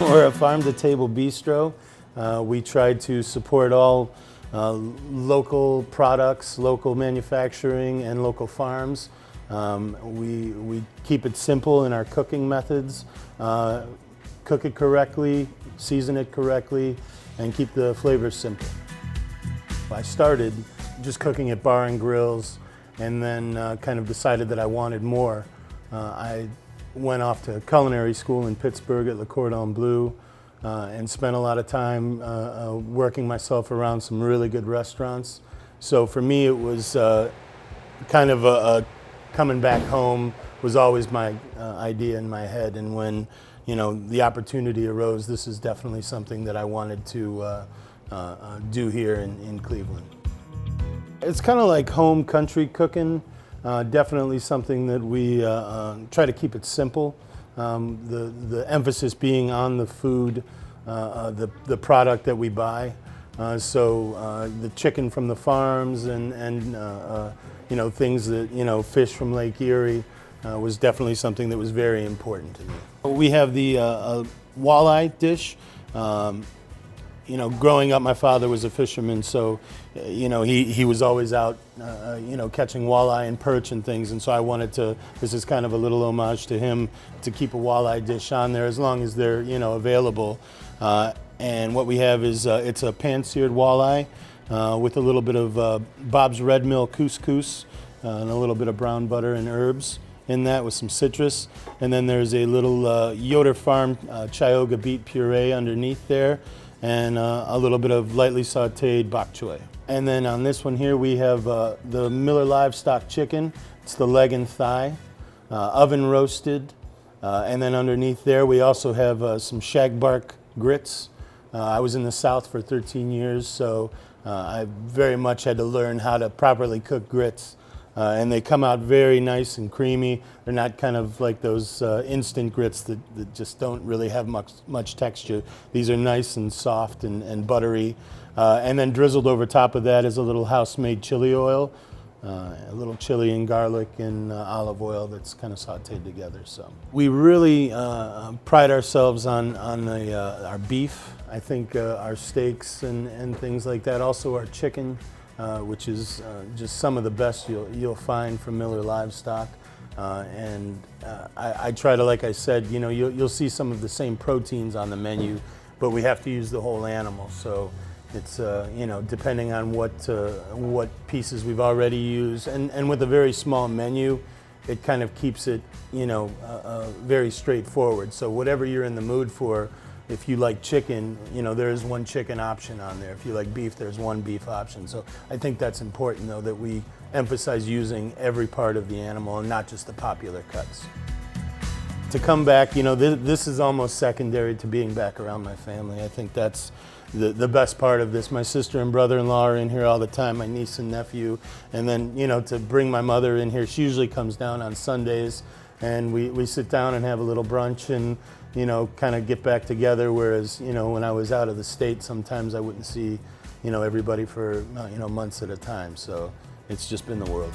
We're a farm-to-table bistro. We try to support all local products, local manufacturing, and local farms. We keep it simple in our cooking methods, cook it correctly, season it correctly, and keep the flavors simple. I started just cooking at bar and grills, and then kind of decided that I wanted more. I went off to culinary school in Pittsburgh at Le Cordon Bleu and spent a lot of time working myself around some really good restaurants. So for me it was kind of coming back home was always my idea in my head, and when the opportunity arose, this is definitely something that I wanted to do here in Cleveland. It's kind of like home country cooking. Definitely something that we try to keep it simple. The emphasis being on the food, the product that we buy. So the chicken from the farms and things that, fish from Lake Erie was definitely something that was very important to me. We have the walleye dish. Growing up, my father was a fisherman, so he was always out catching walleye and perch and things, and so I wanted to, this is kind of a little homage to him, to keep a walleye dish on there as long as they're available. And what we have is it's a pan-seared walleye with a little bit of Bob's Red Mill couscous and a little bit of brown butter and herbs in that with some citrus, and then there's a little Yoder Farm Chioggia beet puree underneath there, and a little bit of lightly sauteed bok choy. And then on this one here we have the Miller Livestock chicken. It's the leg and thigh, oven roasted, and then underneath there we also have some shagbark grits. I was in the South for 13 years, so I very much had to learn how to properly cook grits. And they come out very nice and creamy. They're not kind of like those instant grits that just don't really have much texture. These are nice and soft and buttery. And then drizzled over top of that is a little house-made chili oil, a little chili and garlic and olive oil that's kind of sauteed together. So we really pride ourselves on our beef. I think our steaks and things like that. Also our chicken. Which is just some of the best you'll find from Miller Livestock. I try to, like I said, you'll see some of the same proteins on the menu, but we have to use the whole animal. So it's, depending on what pieces we've already used, and with a very small menu, it kind of keeps it, very straightforward. So whatever you're in the mood for, if you like chicken, there is one chicken option on there. If you like beef, there's one beef option. So I think that's important, though, that we emphasize using every part of the animal and not just the popular cuts. To come back, this is almost secondary to being back around my family. I think that's the best part of this. My sister and brother-in-law are in here all the time, my niece and nephew. And then, to bring my mother in here, she usually comes down on Sundays, and we sit down and have a little brunch and kind of get back together, whereas, when I was out of the state, sometimes I wouldn't see, everybody for, months at a time. So it's just been the world.